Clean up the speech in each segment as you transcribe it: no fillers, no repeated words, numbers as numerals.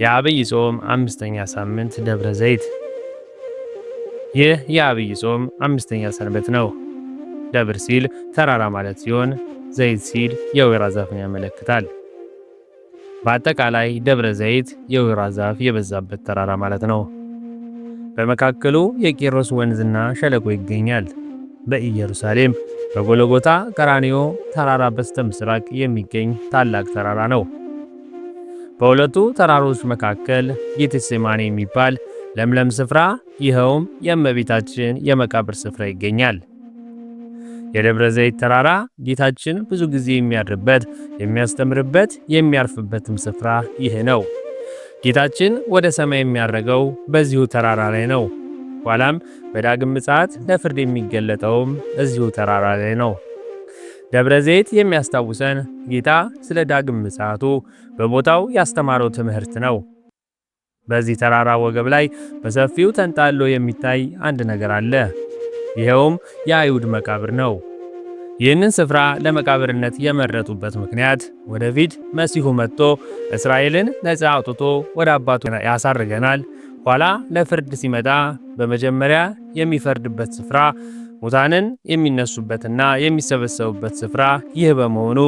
የአብይ ጾም አምስተኛ ሳምንት ደብረ ዘይት። ይህ የአብይ ጾም አምስተኛ ሰንበት ነው። ደብር ሲል ተራራ ማለት ሲሆን ዘይት ሲል የወይራ ዛፍን ያመለክታል። በአጠቃላይ ደብረ ዘይት የወይራ ዛፍ የበዛበት ተራራ ማለት ነው። በመካከሉ የቄሮስ ወንዝና ሸለቆ ይገኛል። በኢየሩሳሌም በጎልጎታ ቀራንዮ ተራራ በስተ ምስራቅ የሚገኝ ታላቅ ተራራ ነው። በሁለቱ ተራሮች መካከል ጌቴሴማኒ የሚባል ለምለም ስፍራ፣ ይኸውም የእመቤታችን የመቃብር ስፍራ ይገኛል። የደብረ ዘይት ተራራ ጌታችን ብዙ ጊዜ የሚያድርበት፣ የሚያስተምርበት፣ የሚያርፍበትም ስፍራ ይህ ነው። ጌታችን ወደ ሰማይ የሚያረገው በዚሁ ተራራ ላይ ነው። ኋላም በዳግም ምጽአት ለፍርድ የሚገለጠውም እዚሁ ተራራ ላይ ነው። ደብረ ዘይት የሚያስታውሰን ጌታ ስለ ዳግም ምጽአቱ በቦታው ያስተማረው ትምህርት ነው። በዚህ ተራራ ወገብ ላይ በሰፊው ተንጣሎ የሚታይ አንድ ነገር አለ። ይኸውም የአይሁድ መቃብር ነው። ይህንን ስፍራ ለመቃብርነት የመረጡበት ምክንያት ወደፊት መሲሁ መጥቶ እስራኤልን ነፃ አውጥቶ ወደ አባቱ ያሳርገናል፣ ኋላ ለፍርድ ሲመጣ በመጀመሪያ የሚፈርድበት ስፍራ ሙታንን የሚነሱበትና የሚሰበሰቡበት ስፍራ ይህ በመሆኑ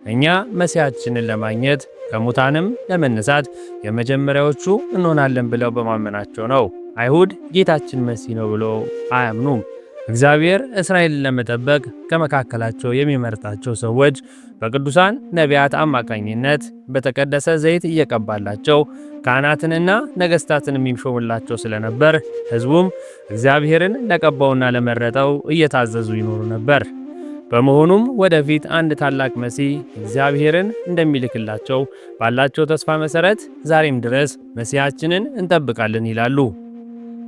እኛ መሲያችንን ለማግኘት ከሙታንም ለመነሳት የመጀመሪያዎቹ እንሆናለን ብለው በማመናቸው ነው። አይሁድ ጌታችን መሲህ ነው ብለው አያምኑም። እግዚአብሔር እስራኤልን ለመጠበቅ ከመካከላቸው የሚመርጣቸው ሰዎች በቅዱሳን ነቢያት አማካኝነት በተቀደሰ ዘይት እየቀባላቸው ካህናትንና ነገሥታትን የሚሾምላቸው ስለነበር ሕዝቡም እግዚአብሔርን ለቀባውና ለመረጠው እየታዘዙ ይኖሩ ነበር። በመሆኑም ወደፊት አንድ ታላቅ መሲህ እግዚአብሔርን እንደሚልክላቸው ባላቸው ተስፋ መሠረት ዛሬም ድረስ መሲያችንን እንጠብቃለን ይላሉ።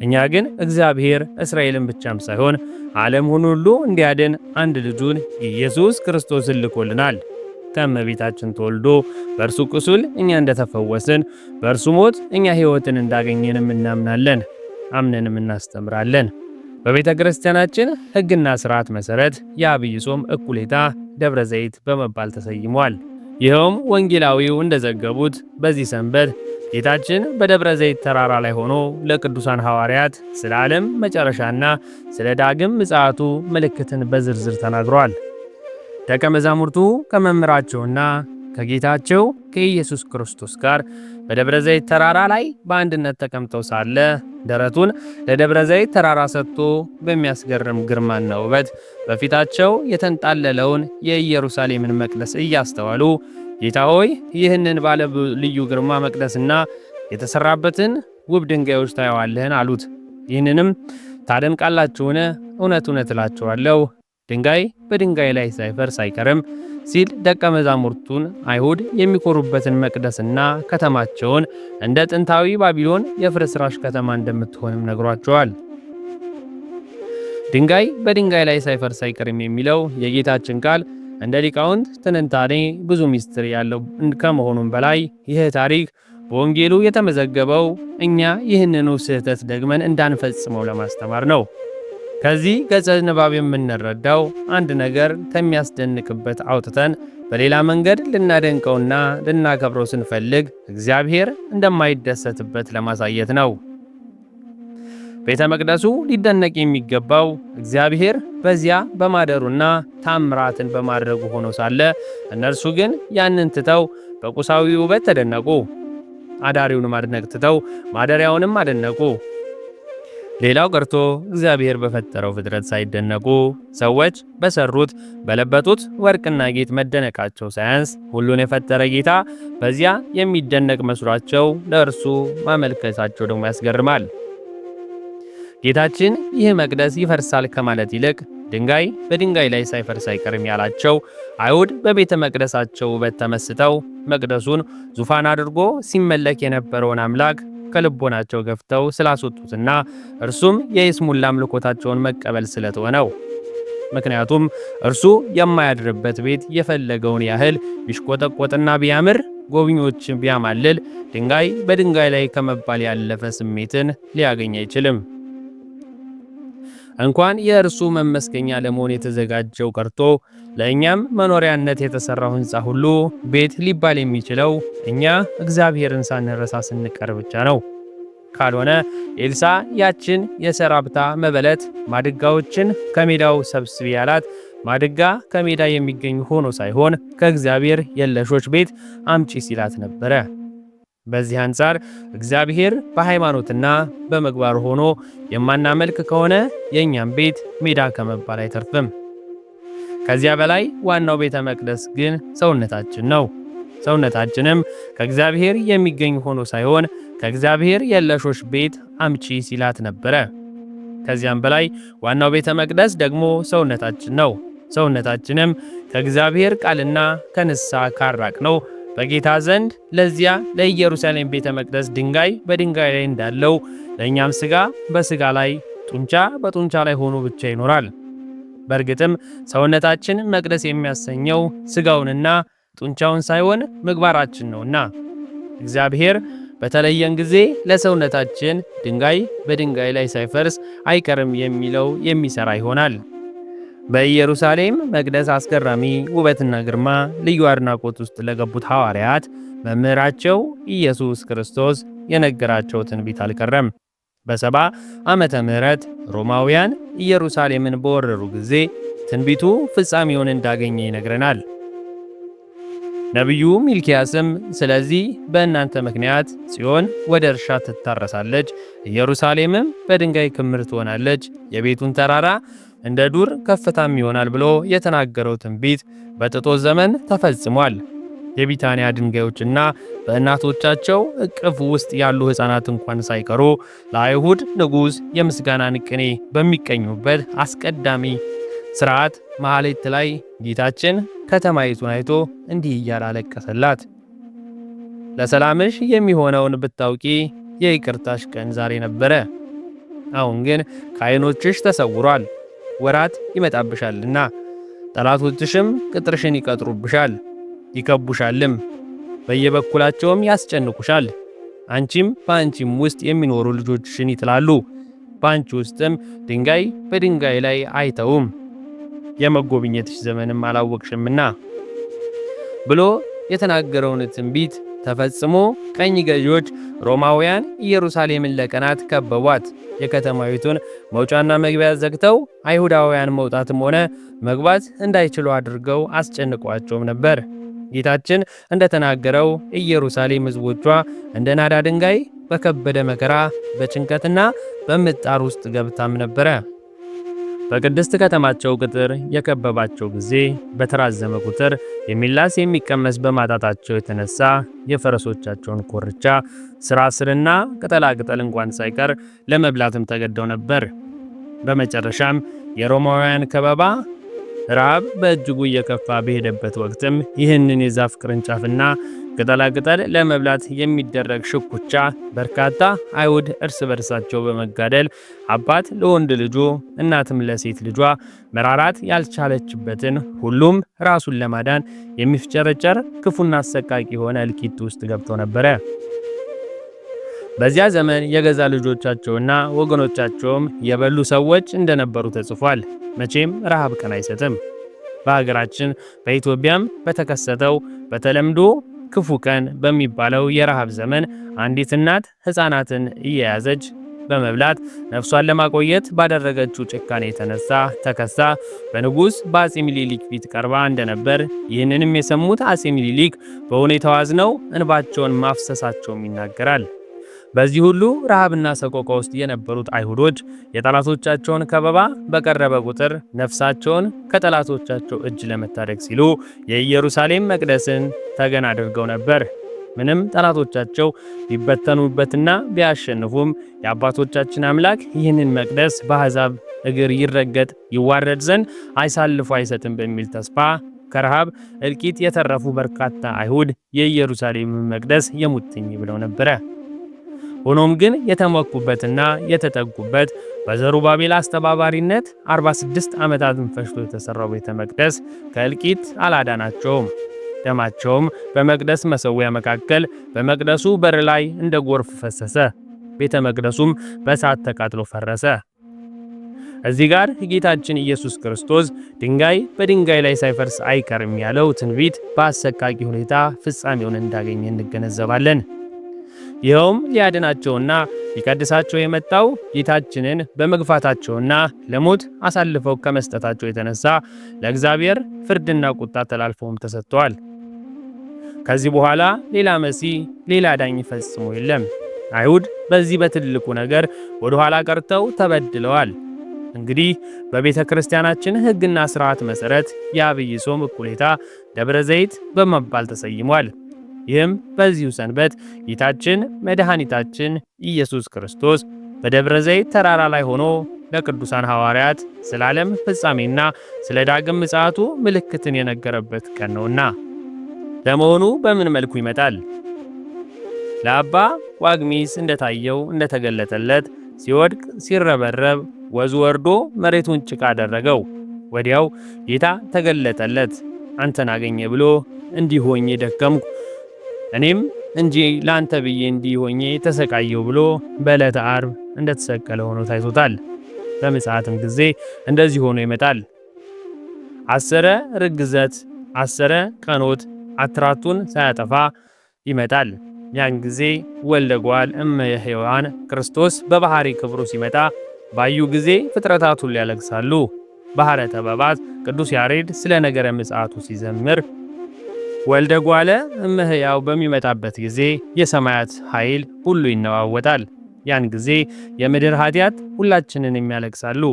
እኛ ግን እግዚአብሔር እስራኤልን ብቻም ሳይሆን ዓለሙን ሁሉ እንዲያድን አንድ ልጁን ኢየሱስ ክርስቶስን ልኮልናል። ከእመቤታችን ተወልዶ በእርሱ ቁስል እኛ እንደተፈወስን በእርሱ ሞት እኛ ሕይወትን እንዳገኘንም እናምናለን፣ አምነንም እናስተምራለን። በቤተ ክርስቲያናችን ሕግና ሥርዓት መሠረት የአብይ ጾም እኩሌታ ደብረ ዘይት በመባል ተሰይሟል። ይኸውም ወንጌላዊው እንደዘገቡት በዚህ ሰንበት ጌታችን በደብረ ዘይት ተራራ ላይ ሆኖ ለቅዱሳን ሐዋርያት ስለ ዓለም መጨረሻና ስለ ዳግም ምጽአቱ ምልክትን በዝርዝር ተናግሯል። ደቀ መዛሙርቱ ከመምህራቸውና ከጌታቸው ከኢየሱስ ክርስቶስ ጋር በደብረ ዘይት ተራራ ላይ በአንድነት ተቀምጠው ሳለ ደረቱን ለደብረ ዘይት ተራራ ሰጥቶ በሚያስገርም ግርማና ውበት በፊታቸው የተንጣለለውን የኢየሩሳሌምን መቅደስ እያስተዋሉ ጌታ ሆይ ይህንን ባለ ልዩ ግርማ መቅደስና የተሰራበትን ውብ ድንጋዮች ታየዋለህን? አሉት። ይህንንም ታደንቃላችሁን? እውነት እውነት እላችኋለሁ ድንጋይ በድንጋይ ላይ ሳይፈርስ አይቀርም ሲል ደቀ መዛሙርቱን አይሁድ የሚኮሩበትን መቅደስና ከተማቸውን እንደ ጥንታዊ ባቢሎን የፍርስራሽ ከተማ እንደምትሆንም ነግሯቸዋል። ድንጋይ በድንጋይ ላይ ሳይፈርስ አይቀርም የሚለው የጌታችን ቃል እንደ ሊቃውንት ትንታኔ ብዙ ምስጢር ያለው ከመሆኑም በላይ ይህ ታሪክ በወንጌሉ የተመዘገበው እኛ ይህንኑ ስህተት ደግመን እንዳንፈጽመው ለማስተማር ነው። ከዚህ ገጸ ንባብ የምንረዳው አንድ ነገር ከሚያስደንቅበት አውጥተን በሌላ መንገድ ልናደንቀውና ልናከብረው ስንፈልግ እግዚአብሔር እንደማይደሰትበት ለማሳየት ነው። ቤተ መቅደሱ ሊደነቅ የሚገባው እግዚአብሔር በዚያ በማደሩና ታምራትን በማድረጉ ሆኖ ሳለ እነርሱ ግን ያንን ትተው በቁሳዊ ውበት ተደነቁ። አዳሪውን ማድነቅ ትተው ማደሪያውንም አደነቁ። ሌላው ቀርቶ እግዚአብሔር በፈጠረው ፍጥረት ሳይደነቁ ሰዎች በሰሩት በለበጡት ወርቅና ጌጥ መደነቃቸው ሳያንስ ሁሉን የፈጠረ ጌታ በዚያ የሚደነቅ መስሏቸው ለእርሱ ማመልከታቸው ደግሞ ያስገርማል። ጌታችን ይህ መቅደስ ይፈርሳል ከማለት ይልቅ ድንጋይ በድንጋይ ላይ ሳይፈርስ አይቀርም ያላቸው አይሁድ በቤተ መቅደሳቸው ውበት ተመስጠው መቅደሱን ዙፋን አድርጎ ሲመለክ የነበረውን አምላክ ከልቦናቸው ገፍተው ስላስወጡትና እርሱም የይስሙላ አምልኮታቸውን መቀበል ስለተወ ነው። ምክንያቱም እርሱ የማያድርበት ቤት የፈለገውን ያህል ቢሽቆጠቆጥና ቢያምር ጎብኚዎችን ቢያማልል ድንጋይ በድንጋይ ላይ ከመባል ያለፈ ስሜትን ሊያገኝ አይችልም። እንኳን የእርሱ መመስገኛ ለመሆን የተዘጋጀው ቀርቶ ለእኛም መኖሪያነት የተሠራው ሕንፃ ሁሉ ቤት ሊባል የሚችለው እኛ እግዚአብሔርን ሳንረሳ ስንቀር ብቻ ነው። ካልሆነ ኤልሳ ያችን የሰራፕታ መበለት ማድጋዎችን ከሜዳው ሰብስቢ ያላት ማድጋ ከሜዳ የሚገኝ ሆኖ ሳይሆን ከእግዚአብሔር የለሾች ቤት አምጪ ሲላት ነበረ። በዚህ አንጻር እግዚአብሔር በሃይማኖትና በምግባር ሆኖ የማናመልክ ከሆነ የእኛም ቤት ሜዳ ከመባል አይተርፍም። ከዚያ በላይ ዋናው ቤተ መቅደስ ግን ሰውነታችን ነው። ሰውነታችንም ከእግዚአብሔር የሚገኝ ሆኖ ሳይሆን ከእግዚአብሔር የለሾች ቤት አምጪ ሲላት ነበረ። ከዚያም በላይ ዋናው ቤተ መቅደስ ደግሞ ሰውነታችን ነው። ሰውነታችንም ከእግዚአብሔር ቃልና ከንስሐ ካራቅ ነው በጌታ ዘንድ ለዚያ ለኢየሩሳሌም ቤተ መቅደስ ድንጋይ በድንጋይ ላይ እንዳለው ለእኛም ሥጋ በሥጋ ላይ ጡንቻ በጡንቻ ላይ ሆኖ ብቻ ይኖራል። በእርግጥም ሰውነታችን መቅደስ የሚያሰኘው ሥጋውንና ጡንቻውን ሳይሆን ምግባራችን ነውና እግዚአብሔር በተለየን ጊዜ ለሰውነታችን ድንጋይ በድንጋይ ላይ ሳይፈርስ አይቀርም የሚለው የሚሰራ ይሆናል። በኢየሩሳሌም መቅደስ አስገራሚ ውበትና ግርማ ልዩ አድናቆት ውስጥ ለገቡት ሐዋርያት መምህራቸው ኢየሱስ ክርስቶስ የነገራቸው ትንቢት አልቀረም። በ70 ዓመተ ምህረት ሮማውያን ኢየሩሳሌምን በወረሩ ጊዜ ትንቢቱ ፍጻሜውን እንዳገኘ ይነግረናል። ነቢዩ ሚልኪያስም ስለዚህ በእናንተ ምክንያት ጽዮን ወደ እርሻ ትታረሳለች፣ ኢየሩሳሌምም በድንጋይ ክምር ትሆናለች፣ የቤቱን ተራራ እንደ ዱር ከፍታም ይሆናል ብሎ የተናገረው ትንቢት በጥጦስ ዘመን ተፈጽሟል። የቢታንያ ድንጋዮችና በእናቶቻቸው እቅፍ ውስጥ ያሉ ሕፃናት እንኳን ሳይቀሩ ለአይሁድ ንጉሥ የምስጋናን ቅኔ በሚቀኙበት አስቀዳሚ ሥርዓት መሐሌት ላይ ጌታችን ከተማይቱን አይቶ እንዲህ እያለ አለቀሰላት። ለሰላምሽ የሚሆነውን ብታውቂ የይቅርታሽ ቀን ዛሬ ነበረ። አሁን ግን ከዓይኖችሽ ተሰውሯል። ወራት ይመጣብሻልና ጠላቶችሽም ቅጥርሽን ይቀጥሩብሻል፣ ይከቡሻልም፣ በየበኩላቸውም ያስጨንቁሻል። አንቺም በአንቺም ውስጥ የሚኖሩ ልጆችሽን ይጥላሉ፣ በአንቺ ውስጥም ድንጋይ በድንጋይ ላይ አይተውም፣ የመጎብኘትሽ ዘመንም አላወቅሽምና ብሎ የተናገረውን ትንቢት ተፈጽሞ ቀኝ ገዢዎች ሮማውያን ኢየሩሳሌምን ለቀናት ከበቧት። የከተማይቱን መውጫና መግቢያ ዘግተው አይሁዳውያን መውጣትም ሆነ መግባት እንዳይችሉ አድርገው አስጨንቋቸውም ነበር። ጌታችን እንደተናገረው ኢየሩሳሌም ሕዝቦቿ እንደ ናዳ ድንጋይ በከበደ መከራ በጭንቀትና በምጣር ውስጥ ገብታም ነበረ። በቅድስት ከተማቸው ቅጥር የከበባቸው ጊዜ በተራዘመ ቁጥር የሚላስ የሚቀመስ በማጣታቸው የተነሳ የፈረሶቻቸውን ኮርቻ ስራ ስርና ቅጠላቅጠል እንኳን ሳይቀር ለመብላትም ተገደው ነበር። በመጨረሻም የሮማውያን ከበባ ረሃብ በእጅጉ እየከፋ በሄደበት ወቅትም ይህንን የዛፍ ቅርንጫፍና ቅጠላቅጠል ለመብላት የሚደረግ ሽኩቻ በርካታ አይሁድ እርስ በርሳቸው በመጋደል አባት ለወንድ ልጁ እናትም ለሴት ልጇ መራራት ያልቻለችበትን ሁሉም ራሱን ለማዳን የሚፍጨረጨር ክፉና አሰቃቂ የሆነ እልቂት ውስጥ ገብተው ነበረ። በዚያ ዘመን የገዛ ልጆቻቸውና ወገኖቻቸውም የበሉ ሰዎች እንደነበሩ ተጽፏል። መቼም ረሃብ ቀን አይሰጥም። በሀገራችን በኢትዮጵያም በተከሰተው በተለምዶ ክፉ ቀን በሚባለው የረሃብ ዘመን አንዲት እናት ሕፃናትን እየያዘች በመብላት ነፍሷን ለማቆየት ባደረገችው ጭካኔ የተነሳ ተከሳ በንጉሥ በአጼ ምኒልክ ፊት ቀርባ እንደነበር፣ ይህንንም የሰሙት አጼ ምኒልክ በሁኔታው አዝነው እንባቸውን ማፍሰሳቸውም ይናገራል። በዚህ ሁሉ ረሃብና ሰቆቃ ውስጥ የነበሩት አይሁዶች የጠላቶቻቸውን ከበባ በቀረበ ቁጥር ነፍሳቸውን ከጠላቶቻቸው እጅ ለመታደግ ሲሉ የኢየሩሳሌም መቅደስን ተገን አድርገው ነበር። ምንም ጠላቶቻቸው ቢበተኑበትና ቢያሸንፉም የአባቶቻችን አምላክ ይህንን መቅደስ በአሕዛብ እግር ይረገጥ ይዋረድ ዘንድ አሳልፎ አይሰጥም በሚል ተስፋ ከረሃብ እልቂት የተረፉ በርካታ አይሁድ የኢየሩሳሌም መቅደስ የሙጥኝ ብለው ነበረ። ሆኖም ግን የተመኩበትና የተጠጉበት በዘሩባቤል አስተባባሪነት 46 ዓመታትን ፈጅቶ የተሰራው ቤተ መቅደስ ከእልቂት አላዳናቸውም። ደማቸውም በመቅደስ መሠዊያ መካከል በመቅደሱ በር ላይ እንደ ጎርፍ ፈሰሰ። ቤተ መቅደሱም በእሳት ተቃጥሎ ፈረሰ። እዚህ ጋር ጌታችን ኢየሱስ ክርስቶስ ድንጋይ በድንጋይ ላይ ሳይፈርስ አይቀርም ያለው ትንቢት በአሰቃቂ ሁኔታ ፍጻሜውን እንዳገኘ እንገነዘባለን። ይኸውም ሊያድናቸውና ሊቀድሳቸው የመጣው ጌታችንን በመግፋታቸውና ለሞት አሳልፈው ከመስጠታቸው የተነሳ ለእግዚአብሔር ፍርድና ቁጣ ተላልፈውም ተሰጥተዋል። ከዚህ በኋላ ሌላ መሲህ፣ ሌላ ዳኝ ፈጽሞ የለም። አይሁድ በዚህ በትልቁ ነገር ወደ ኋላ ቀርተው ተበድለዋል። እንግዲህ በቤተ ክርስቲያናችን ሕግና ሥርዓት መሠረት የአብይ ጾም እኩሌታ ደብረ ዘይት በመባል ተሰይሟል። ይህም በዚሁ ሰንበት ጌታችን መድኃኒታችን ኢየሱስ ክርስቶስ በደብረ ዘይት ተራራ ላይ ሆኖ ለቅዱሳን ሐዋርያት ስለ ዓለም ፍጻሜና ስለ ዳግም ምጽአቱ ምልክትን የነገረበት ቀን ነውና። ለመሆኑ በምን መልኩ ይመጣል? ለአባ ጳኩሚስ እንደታየው እንደተገለጠለት ሲወድቅ ሲረበረብ ወዙ ወርዶ መሬቱን ጭቃ አደረገው። ወዲያው ጌታ ተገለጠለት። አንተን አገኘ ብሎ እንዲህ ሆኜ ደከምኩ እኔም እንጂ ላንተ ብዬ እንዲህ ሆኜ ተሰቃየው ብሎ በዕለተ ዓርብ እንደተሰቀለ ሆኖ ታይቶታል። በምጽአትም ጊዜ እንደዚህ ሆኖ ይመጣል። አሰረ ርግዘት አሰረ ቀኖት አትራቱን ሳያጠፋ ይመጣል። ያን ጊዜ ወልደ እጓለ እመሕያዋን ክርስቶስ በባህሪ ክብሩ ሲመጣ ባዩ ጊዜ ፍጥረታቱን ያለቅሳሉ። ባህረ ጠበባት ቅዱስ ያሬድ ስለ ነገረ ምጽአቱ ሲዘምር ወልደ እጓለ እመሕያው በሚመጣበት ጊዜ የሰማያት ኃይል ሁሉ ይነዋወጣል። ያን ጊዜ የምድር ኃጢአት ሁላችንን የሚያለቅሳሉ።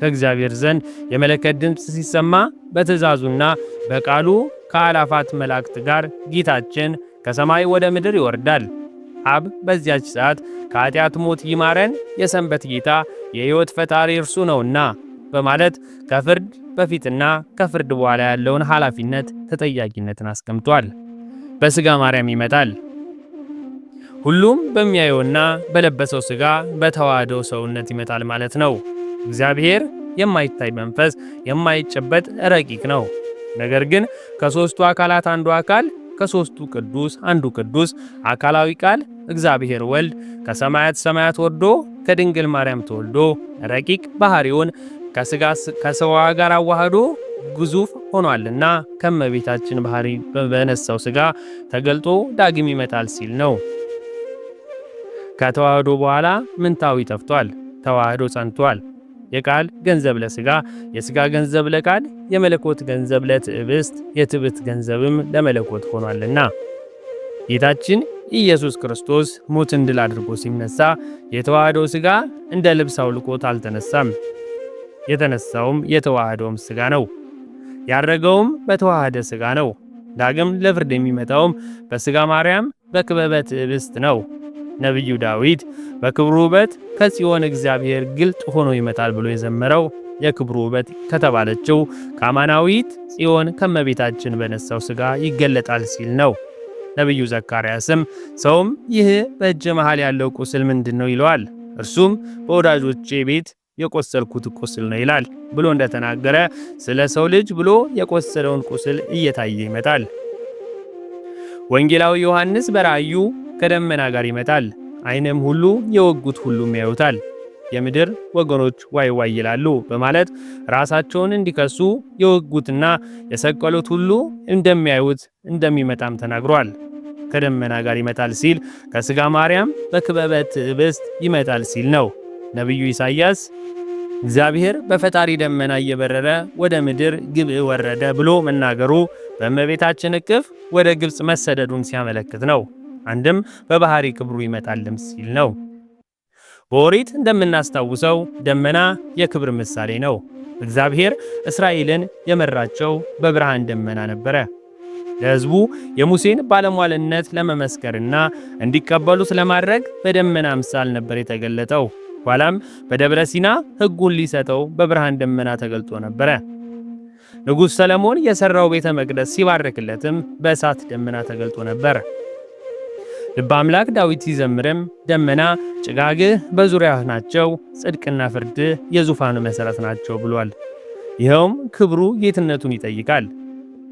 ከእግዚአብሔር ዘንድ የመለከት ድምፅ ሲሰማ በትእዛዙና በቃሉ ከአላፋት መላእክት ጋር ጌታችን ከሰማይ ወደ ምድር ይወርዳል። አብ በዚያች ሰዓት ከኃጢአት ሞት ይማረን የሰንበት ጌታ የሕይወት ፈጣሪ እርሱ ነውና በማለት ከፍርድ በፊትና ከፍርድ በኋላ ያለውን ኃላፊነት ተጠያቂነትን አስቀምጧል። በሥጋ ማርያም ይመጣል። ሁሉም በሚያየውና በለበሰው ሥጋ በተዋህደው ሰውነት ይመጣል ማለት ነው። እግዚአብሔር የማይታይ መንፈስ የማይጨበጥ ረቂቅ ነው። ነገር ግን ከሦስቱ አካላት አንዱ አካል ከሦስቱ ቅዱስ አንዱ ቅዱስ አካላዊ ቃል እግዚአብሔር ወልድ ከሰማያት ሰማያት ወርዶ ከድንግል ማርያም ተወልዶ ረቂቅ ባህሪውን ከሥጋዋ ጋር አዋህዶ ግዙፍ ሆኗልና ከመቤታችን ባህሪ በነሳው ሥጋ ተገልጦ ዳግም ይመጣል ሲል ነው። ከተዋህዶ በኋላ ምንታዊ ጠፍቷል፣ ተዋህዶ ጸንቷል። የቃል ገንዘብ ለሥጋ፣ የሥጋ ገንዘብ ለቃል፣ የመለኮት ገንዘብ ለትዕብስት፣ የትዕብስት ገንዘብም ለመለኮት ሆኗልና ጌታችን ኢየሱስ ክርስቶስ ሞትን ድል አድርጎ ሲነሳ የተዋህደው ሥጋ እንደ ልብስ አውልቆት አልተነሳም። የተነሳውም የተዋህደውም ሥጋ ነው። ያረገውም በተዋህደ ሥጋ ነው። ዳግም ለፍርድ የሚመጣውም በሥጋ ማርያም በክበበ ትዕብስት ነው። ነቢዩ ዳዊት በክብሩ ውበት ከጽዮን እግዚአብሔር ግልጥ ሆኖ ይመጣል ብሎ የዘመረው የክብሩ ውበት ከተባለችው ከአማናዊት ጽዮን ከመቤታችን በነሳው ሥጋ ይገለጣል ሲል ነው። ነቢዩ ዘካርያስም ሰውም ይህ በእጅ መሃል ያለው ቁስል ምንድን ነው ይለዋል። እርሱም በወዳጆቼ ቤት የቆሰልኩት ቁስል ነው ይላል ብሎ እንደተናገረ ስለ ሰው ልጅ ብሎ የቆሰለውን ቁስል እየታየ ይመጣል። ወንጌላዊ ዮሐንስ በራእዩ ከደመና ጋር ይመጣል። ዓይንም ሁሉ የወጉት ሁሉም ያዩታል። የምድር ወገኖች ዋይ ዋይ ይላሉ በማለት ራሳቸውን እንዲከሱ የወጉትና የሰቀሉት ሁሉ እንደሚያዩት እንደሚመጣም ተናግሯል። ከደመና ጋር ይመጣል ሲል ከሥጋ ማርያም በክበበ ትዕብስት ይመጣል ሲል ነው። ነቢዩ ኢሳይያስ እግዚአብሔር በፈጣሪ ደመና እየበረረ ወደ ምድር ግብዕ ወረደ ብሎ መናገሩ በእመቤታችን እቅፍ ወደ ግብፅ መሰደዱን ሲያመለክት ነው። አንድም በባህሪ ክብሩ ይመጣልም ሲል ነው። በኦሪት እንደምናስታውሰው ደመና የክብር ምሳሌ ነው። እግዚአብሔር እስራኤልን የመራቸው በብርሃን ደመና ነበረ። ለሕዝቡ የሙሴን ባለሟልነት ለመመስከርና እንዲቀበሉት ለማድረግ በደመና ምሳል ነበር የተገለጠው። ኋላም በደብረ ሲና ሕጉን ሊሰጠው በብርሃን ደመና ተገልጦ ነበረ። ንጉሥ ሰለሞን የሠራው ቤተ መቅደስ ሲባርክለትም በእሳት ደመና ተገልጦ ነበር። ልበ አምላክ ዳዊት ሲዘምርም ደመና ጭጋግህ በዙሪያህ ናቸው፣ ጽድቅና ፍርድ የዙፋኑ መሠረት ናቸው ብሏል። ይኸውም ክብሩ ጌትነቱን ይጠይቃል።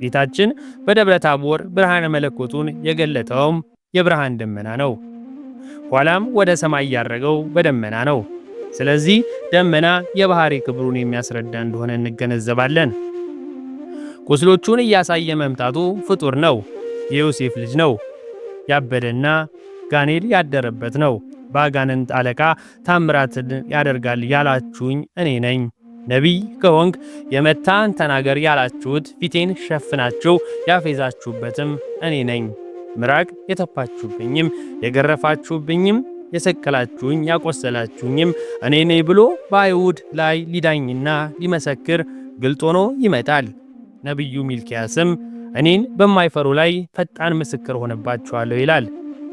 ጌታችን በደብረ ታቦር ብርሃነ መለኮቱን የገለጠውም የብርሃን ደመና ነው። ኋላም ወደ ሰማይ ያረገው በደመና ነው። ስለዚህ ደመና የባህሪ ክብሩን የሚያስረዳ እንደሆነ እንገነዘባለን። ቁስሎቹን እያሳየ መምጣቱ ፍጡር ነው። የዮሴፍ ልጅ ነው። ያበደና ጋኔል ያደረበት ነው። በአጋንንት አለቃ ታምራትን ያደርጋል ያላችሁኝ እኔ ነኝ። ነቢይ ከሆንክ የመታን ተናገር ያላችሁት ፊቴን ሸፍናችሁ ያፌዛችሁበትም እኔ ነኝ። ምራቅ የተፋችሁብኝም የገረፋችሁብኝም የሰቀላችሁኝ ያቆሰላችሁኝም እኔ ነኝ ብሎ በአይሁድ ላይ ሊዳኝና ሊመሰክር ግልጥ ሆኖ ይመጣል። ነቢዩ ሚልክያስም እኔን በማይፈሩ ላይ ፈጣን ምስክር ሆነባችኋለሁ ይላል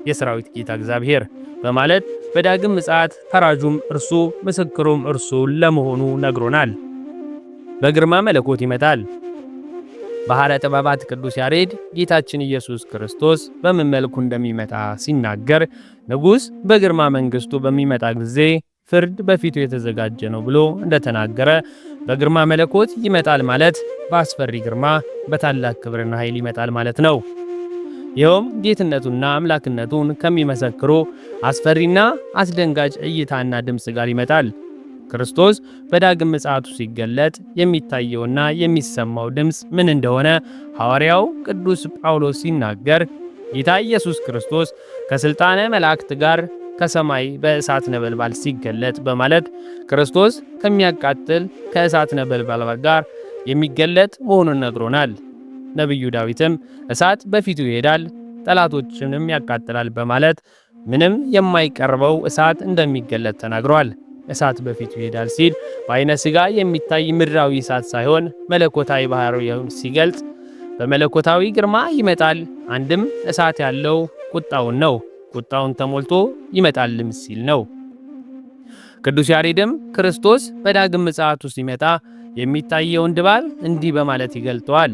የሰራዊት ጌታ እግዚአብሔር በማለት በዳግም ምጽአት ፈራጁም እርሱ ምስክሩም እርሱ ለመሆኑ ነግሮናል። በግርማ መለኮት ይመጣል። ባሕረ ጥበባት ቅዱስ ያሬድ ጌታችን ኢየሱስ ክርስቶስ በምን መልኩ እንደሚመጣ ሲናገር ንጉሥ በግርማ መንግሥቱ በሚመጣ ጊዜ ፍርድ በፊቱ የተዘጋጀ ነው ብሎ እንደተናገረ በግርማ መለኮት ይመጣል ማለት በአስፈሪ ግርማ በታላቅ ክብርና ኃይል ይመጣል ማለት ነው። ይኸውም ጌትነቱና አምላክነቱን ከሚመሰክሩ አስፈሪና አስደንጋጭ እይታና ድምፅ ጋር ይመጣል። ክርስቶስ በዳግም ምጽአቱ ሲገለጥ የሚታየውና የሚሰማው ድምፅ ምን እንደሆነ ሐዋርያው ቅዱስ ጳውሎስ ሲናገር ጌታ ኢየሱስ ክርስቶስ ከሥልጣነ መላእክት ጋር ከሰማይ በእሳት ነበልባል ሲገለጥ በማለት ክርስቶስ ከሚያቃጥል ከእሳት ነበልባል ጋር የሚገለጥ መሆኑን ነግሮናል። ነቢዩ ዳዊትም እሳት በፊቱ ይሄዳል ጠላቶችንም ያቃጥላል በማለት ምንም የማይቀርበው እሳት እንደሚገለጥ ተናግሯል። እሳት በፊቱ ይሄዳል ሲል በዓይነ ሥጋ የሚታይ ምድራዊ እሳት ሳይሆን መለኮታዊ ባህሪውን ሲገልጽ በመለኮታዊ ግርማ ይመጣል። አንድም እሳት ያለው ቁጣውን ነው፣ ቁጣውን ተሞልቶ ይመጣልም ሲል ነው። ቅዱስ ያሬድም ክርስቶስ በዳግም ምጽአቱ ሲመጣ የሚታየውን ድባብ እንዲህ በማለት ይገልጠዋል።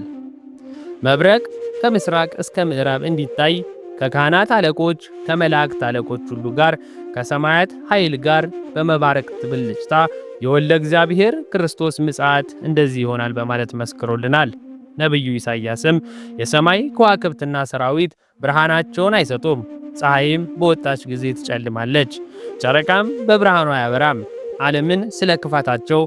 መብረቅ ከምስራቅ እስከ ምዕራብ እንዲታይ ከካህናት አለቆች ከመላእክት አለቆች ሁሉ ጋር ከሰማያት ኃይል ጋር በመባረቅት ብልጭታ የወልደ እግዚአብሔር ክርስቶስ ምጽአት እንደዚህ ይሆናል በማለት መስክሮልናል። ነቢዩ ኢሳይያስም የሰማይ ከዋክብትና ሰራዊት ብርሃናቸውን አይሰጡም፣ ፀሐይም በወጣች ጊዜ ትጨልማለች፣ ጨረቃም በብርሃኗ አያበራም። ዓለምን ስለ ክፋታቸው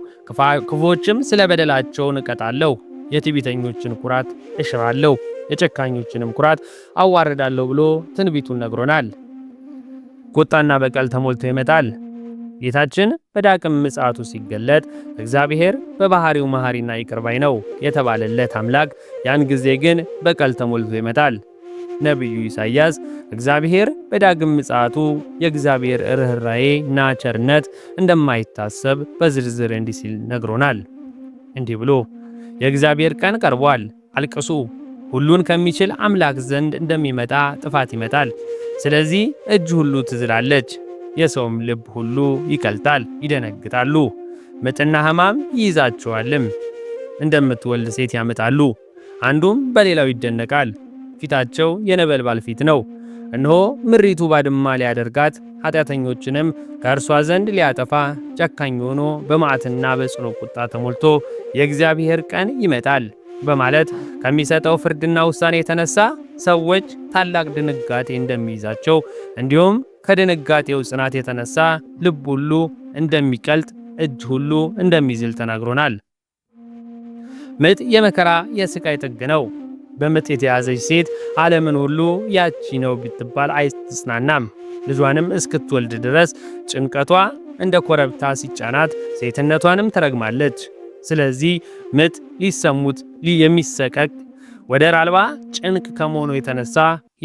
ክፎችም ስለ በደላቸው እቀጣለሁ። የትዕቢተኞችን ኩራት እሽራለሁ፣ የጨካኞችንም ኩራት አዋርዳለሁ ብሎ ትንቢቱን ነግሮናል። ቁጣና በቀል ተሞልቶ ይመጣል። ጌታችን በዳግም ምጽአቱ ሲገለጥ እግዚአብሔር በባህሪው መሐሪና ይቅር ባይ ነው የተባለለት አምላክ ያን ጊዜ ግን በቀል ተሞልቶ ይመጣል። ነቢዩ ኢሳይያስ እግዚአብሔር በዳግም ምጽአቱ የእግዚአብሔር ርኅራኄና ቸርነት እንደማይታሰብ በዝርዝር እንዲህ ሲል ነግሮናል። እንዲህ ብሎ የእግዚአብሔር ቀን ቀርቧል፣ አልቅሱ፣ ሁሉን ከሚችል አምላክ ዘንድ እንደሚመጣ ጥፋት ይመጣል። ስለዚህ እጅ ሁሉ ትዝላለች፣ የሰውም ልብ ሁሉ ይቀልጣል፣ ይደነግጣሉ። ምጥና ሕማም ይይዛቸዋልም፣ እንደምትወልድ ሴት ያምጣሉ። አንዱም በሌላው ይደነቃል፣ ፊታቸው የነበልባል ፊት ነው። እነሆ ምሪቱ ባድማ ሊያደርጋት ኃጢአተኞችንም ከእርሷ ዘንድ ሊያጠፋ ጨካኝ ሆኖ በመዓትና በጽኑ ቁጣ ተሞልቶ የእግዚአብሔር ቀን ይመጣል በማለት ከሚሰጠው ፍርድና ውሳኔ የተነሳ ሰዎች ታላቅ ድንጋጤ እንደሚይዛቸው እንዲሁም ከድንጋጤው ጽናት የተነሳ ልብ ሁሉ እንደሚቀልጥ እጅ ሁሉ እንደሚዝል ተናግሮናል። ምጥ የመከራ የስቃይ ጥግ ነው። በምጥ የተያዘች ሴት ዓለምን ሁሉ ያቺ ነው ብትባል አይትጽናናም። ልጇንም እስክትወልድ ድረስ ጭንቀቷ እንደ ኮረብታ ሲጫናት ሴትነቷንም ትረግማለች። ስለዚህ ምጥ ሊሰሙት የሚሰቀቅ ወደር አልባ ጭንቅ ከመሆኑ የተነሳ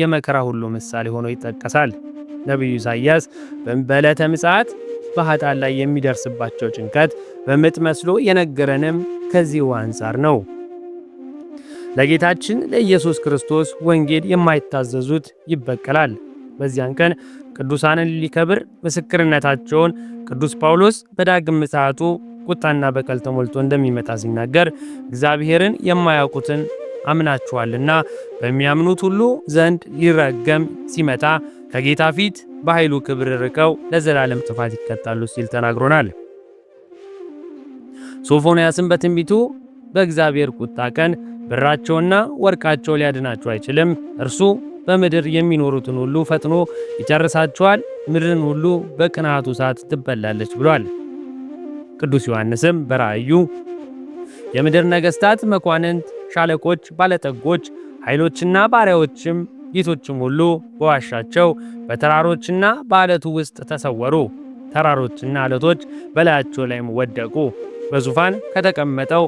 የመከራ ሁሉ ምሳሌ ሆኖ ይጠቀሳል። ነቢዩ ኢሳይያስ በዕለተ ምጽአት በኃጥአን ላይ የሚደርስባቸው ጭንቀት በምጥ መስሎ የነገረንም ከዚሁ አንጻር ነው። ለጌታችን ለኢየሱስ ክርስቶስ ወንጌል የማይታዘዙት ይበቀላል። በዚያን ቀን ቅዱሳንን ሊከብር ምስክርነታቸውን ቅዱስ ጳውሎስ በዳግም ምጽአቱ ቁጣና በቀል ተሞልቶ እንደሚመጣ ሲናገር እግዚአብሔርን የማያውቁትን አምናችኋልና በሚያምኑት ሁሉ ዘንድ ሊረገም ሲመጣ ከጌታ ፊት በኃይሉ ክብር ርቀው ለዘላለም ጥፋት ይቀጣሉ ሲል ተናግሮናል። ሶፎንያስም በትንቢቱ በእግዚአብሔር ቁጣ ቀን ብራቸውና ወርቃቸው ሊያድናቸው አይችልም፣ እርሱ በምድር የሚኖሩትን ሁሉ ፈጥኖ ይጨርሳቸዋል፣ ምድርን ሁሉ በቅንዓቱ እሳት ትበላለች ብሏል። ቅዱስ ዮሐንስም በራእዩ የምድር ነገሥታት፣ መኳንንት፣ ሻለቆች፣ ባለጠጎች፣ ኃይሎችና ባሪያዎችም ጌቶችም ሁሉ በዋሻቸው በተራሮችና በዓለቱ ውስጥ ተሰወሩ። ተራሮችና ዓለቶች በላያቸው ላይም ወደቁ። በዙፋን ከተቀመጠው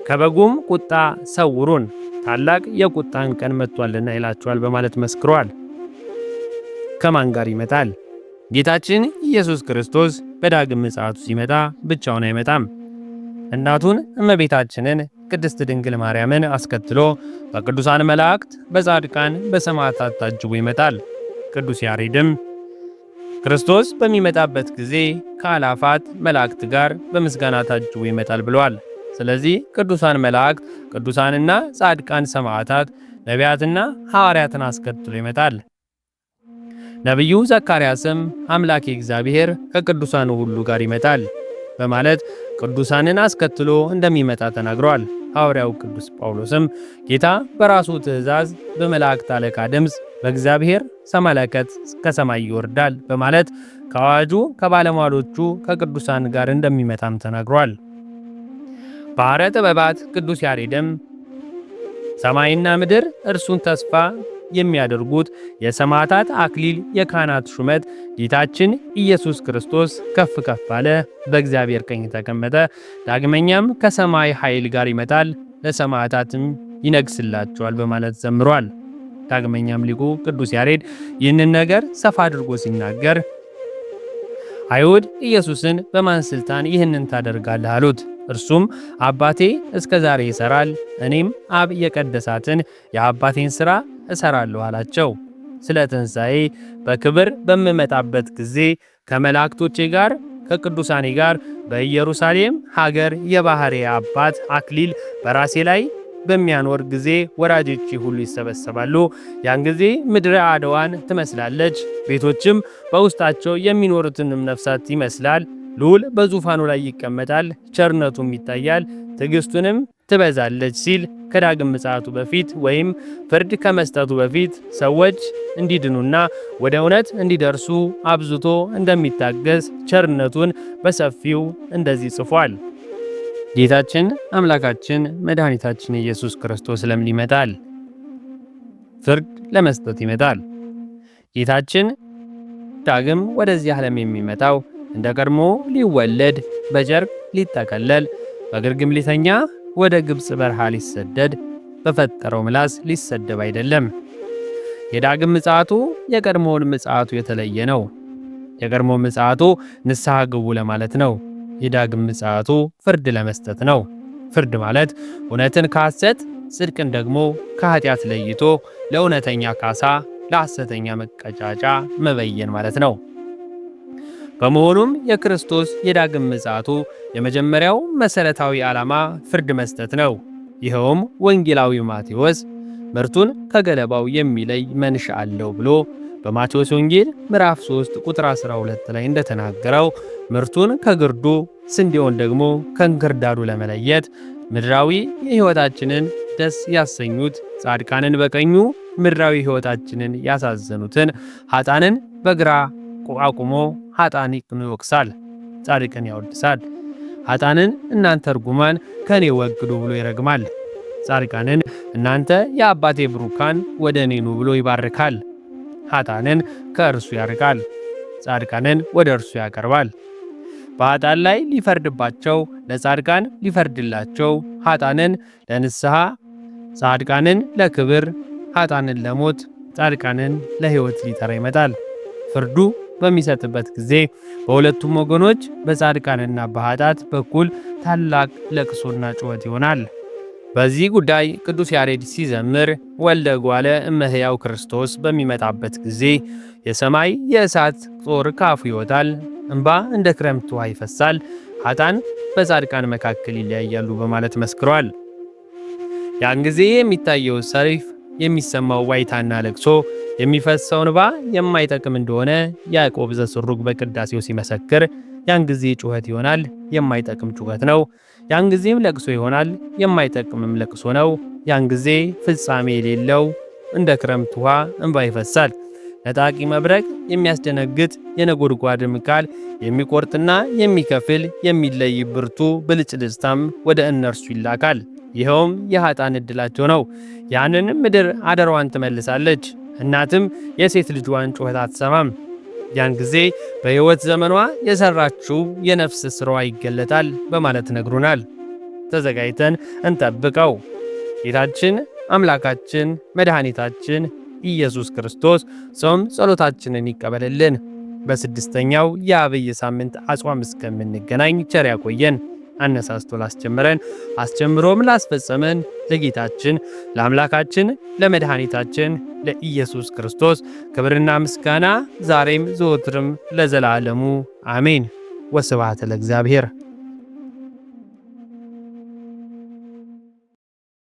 ከበጉም ቁጣ ሰውሩን፣ ታላቅ የቁጣን ቀን መጥቷልና ይላቸዋል በማለት መስክሯል። ከማን ጋር ይመጣል? ጌታችን ኢየሱስ ክርስቶስ በዳግም ምጽአቱ ሲመጣ ብቻውን አይመጣም። እናቱን እመቤታችንን ቅድስት ድንግል ማርያምን አስከትሎ በቅዱሳን መላእክት፣ በጻድቃን፣ በሰማዕታት ታጅቦ ይመጣል። ቅዱስ ያሬድም ክርስቶስ በሚመጣበት ጊዜ ከአላፋት መላእክት ጋር በምስጋና ታጅቦ ይመጣል ብለዋል። ስለዚህ ቅዱሳን መላእክት፣ ቅዱሳንና ጻድቃን፣ ሰማዕታት፣ ነቢያትና ሐዋርያትን አስከትሎ ይመጣል። ነቢዩ ዘካርያስም አምላኬ እግዚአብሔር ከቅዱሳኑ ሁሉ ጋር ይመጣል በማለት ቅዱሳንን አስከትሎ እንደሚመጣ ተናግሯል። ሐዋርያው ቅዱስ ጳውሎስም ጌታ በራሱ ትእዛዝ በመላእክት አለቃ ድምፅ በእግዚአብሔር መለከት ከሰማይ ይወርዳል በማለት ከአዋጁ ከባለሟሎቹ ከቅዱሳን ጋር እንደሚመጣም ተናግሯል። ባሕረ ጥበባት ቅዱስ ያሬድም ሰማይና ምድር እርሱን ተስፋ የሚያደርጉት የሰማዕታት አክሊል፣ የካህናት ሹመት፣ ጌታችን ኢየሱስ ክርስቶስ ከፍ ከፍ አለ፣ በእግዚአብሔር ቀኝ ተቀመጠ፣ ዳግመኛም ከሰማይ ኃይል ጋር ይመጣል፣ ለሰማዕታትም ይነግስላቸዋል በማለት ዘምሯል። ዳግመኛም ሊቁ ቅዱስ ያሬድ ይህንን ነገር ሰፋ አድርጎ ሲናገር አይሁድ ኢየሱስን በማን ስልጣን ይህንን ታደርጋለህ አሉት። እርሱም አባቴ እስከ ዛሬ ይሰራል፣ እኔም አብ የቀደሳትን የአባቴን ሥራ እሰራለሁ አላቸው። ስለ ትንሣኤ በክብር በምመጣበት ጊዜ ከመላእክቶቼ ጋር ከቅዱሳኔ ጋር በኢየሩሳሌም ሀገር የባሕርይ አባት አክሊል በራሴ ላይ በሚያኖር ጊዜ ወራጆቼ ሁሉ ይሰበሰባሉ። ያን ጊዜ ምድረ አድዋን ትመስላለች፣ ቤቶችም በውስጣቸው የሚኖሩትንም ነፍሳት ይመስላል። ልዑል በዙፋኑ ላይ ይቀመጣል፣ ቸርነቱም ይታያል፣ ትዕግስቱንም ትበዛለች ሲል ከዳግም ምጽአቱ በፊት ወይም ፍርድ ከመስጠቱ በፊት ሰዎች እንዲድኑና ወደ እውነት እንዲደርሱ አብዝቶ እንደሚታገስ ቸርነቱን በሰፊው እንደዚህ ጽፏል። ጌታችን አምላካችን መድኃኒታችን ኢየሱስ ክርስቶስ ለምን ይመጣል? ፍርድ ለመስጠት ይመጣል። ጌታችን ዳግም ወደዚህ ዓለም የሚመጣው እንደ ቀድሞ ሊወለድ፣ በጨርቅ ሊጠቀለል፣ በግርግም ሊተኛ፣ ወደ ግብፅ በረሃ ሊሰደድ፣ በፈጠረው ምላስ ሊሰደብ አይደለም። የዳግም ምጽአቱ የቀድሞውን ምጽአቱ የተለየ ነው። የቀድሞ ምጽአቱ ንስሐ ግቡ ለማለት ነው። የዳግም ምጽአቱ ፍርድ ለመስጠት ነው። ፍርድ ማለት እውነትን ከሐሰት ጽድቅን ደግሞ ከኃጢአት ለይቶ ለእውነተኛ ካሳ ለሐሰተኛ መቀጫጫ መበየን ማለት ነው። በመሆኑም የክርስቶስ የዳግም ምጽአቱ የመጀመሪያው መሠረታዊ ዓላማ ፍርድ መስጠት ነው። ይኸውም ወንጌላዊው ማቴዎስ ምርቱን ከገለባው የሚለይ መንሻ አለው ብሎ በማቴዎስ ወንጌል ምዕራፍ 3 ቁጥር 12 ላይ እንደተናገረው ምርቱን ከግርዱ ስንዴውን ደግሞ ከእንክርዳዱ ለመለየት ምድራዊ የሕይወታችንን ደስ ያሰኙት ጻድቃንን በቀኙ ምድራዊ ሕይወታችንን ያሳዘኑትን ኃጣንን በግራ አቁሞ ኃጣንን ይወቅሳል፣ ጻድቅን ያወድሳል። ኃጣንን እናንተ ርጉማን ከኔ ወግዱ ብሎ ይረግማል። ጻድቃንን እናንተ የአባቴ ብሩካን ወደ እኔ ኑ ብሎ ይባርካል። ኃጣንን ከእርሱ ያርቃል፣ ጻድቃንን ወደ እርሱ ያቀርባል። በኃጣን ላይ ሊፈርድባቸው፣ ለጻድቃን ሊፈርድላቸው፣ ኃጣንን ለንስሐ፣ ጻድቃንን ለክብር፣ ኃጣንን ለሞት፣ ጻድቃንን ለሕይወት ሊጠራ ይመጣል። ፍርዱ በሚሰጥበት ጊዜ በሁለቱም ወገኖች በጻድቃንና በኃጣት በኩል ታላቅ ለቅሶና ጩኸት ይሆናል። በዚህ ጉዳይ ቅዱስ ያሬድ ሲዘምር ወልደ እጓለ እመሕያው ክርስቶስ በሚመጣበት ጊዜ የሰማይ የእሳት ጦር ካፉ ይወጣል፣ እንባ እንደ ክረምት ውሃ ይፈሳል፣ ኃጣን በጻድቃን መካከል ይለያያሉ በማለት መስክሯል። ያን ጊዜ የሚታየው ሰይፍ፣ የሚሰማው ዋይታና ለቅሶ፣ የሚፈሰው እንባ የማይጠቅም እንደሆነ ያዕቆብ ዘስሩግ በቅዳሴው ሲመሰክር ያን ጊዜ ጩኸት ይሆናል፣ የማይጠቅም ጩኸት ነው። ያን ጊዜም ለቅሶ ይሆናል፣ የማይጠቅምም ለቅሶ ነው። ያን ጊዜ ፍጻሜ የሌለው እንደ ክረምት ውሃ እንባ ይፈሳል። ነጣቂ መብረቅ፣ የሚያስደነግጥ የነጎድጓድም ቃል፣ የሚቆርጥና የሚከፍል የሚለይ ብርቱ ብልጭልጭታም ወደ እነርሱ ይላካል። ይኸውም የኃጥአን ዕድላቸው ነው። ያንን ምድር አደሯን ትመልሳለች። እናትም የሴት ልጇን ጩኸት አትሰማም። ያን ጊዜ በሕይወት ዘመኗ የሠራችው የነፍስ ሥራዋ ይገለጣል በማለት ነግሩናል። ተዘጋጅተን እንጠብቀው። ጌታችን አምላካችን መድኃኒታችን ኢየሱስ ክርስቶስ ጾም ጸሎታችንን ይቀበልልን። በስድስተኛው የዐቢይ ሳምንት አጽዋም እስከምንገናኝ ቸር ያቆየን። አነሳስቶ ላስጀመረን አስጀምሮም ላስፈጸመን ለጌታችን ለአምላካችን ለመድኃኒታችን ለኢየሱስ ክርስቶስ ክብርና ምስጋና ዛሬም ዘወትርም ለዘላለሙ አሜን። ወስብሐት ለእግዚአብሔር።